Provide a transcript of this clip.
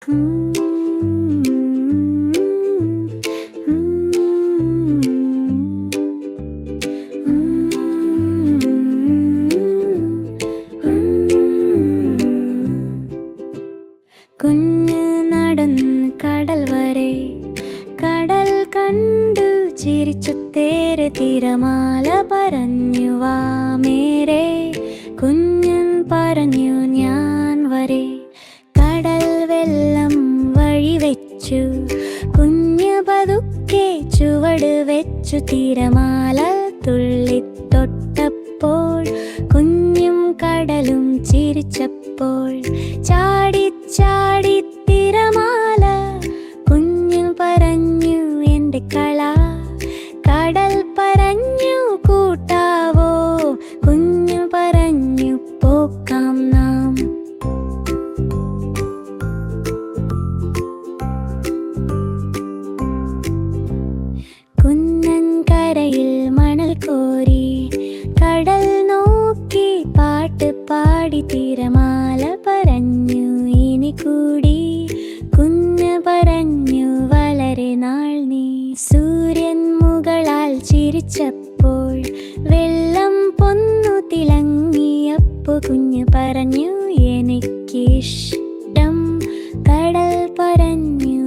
കുഞ്ഞ് നടന്ന് കടൽ വരെ, കടൽ കണ്ടു ചിരിച്ചു തേരെ, തിരമാല പറഞ്ഞു വാ മേരെ, കുഞ്ഞൻ പറഞ്ഞു ഞാൻ വരെ. കടൽ വെള്ളം വഴി വെച്ചു, കുഞ്ഞ് പതുക്കെ ചുവട് വെച്ചു, തിരമാല തുള്ളിത്തൊട്ടപ്പോൾ കുഞ്ഞും കടലും ചിരിച്ചപ്പോൾ, ചാടി ചാടി തിരമാല, കുഞ്ഞു പറഞ്ഞു എൻ്റെ കള. കടൽ പറഞ്ഞു കൂട്ടാവോ, കുഞ്ഞു പറഞ്ഞു പോക്കാം നാം. കുന്നൻ കരയിൽ മണൽ കോരി, കടൽ നോക്കി പാട്ട് പാടി, തിരമാല പറഞ്ഞു ഇനി കൂടി, കുഞ്ഞ് പറഞ്ഞു വളരെ നാൾ നീ. സൂര്യൻ മുകളാൽ ചിരിച്ചപ്പോൾ വെള്ളം പൊന്നു തിളങ്ങിയപ്പോൾ, കുഞ്ഞ് പറഞ്ഞു എനിക്കിഷ്ടം. കടൽ പറഞ്ഞു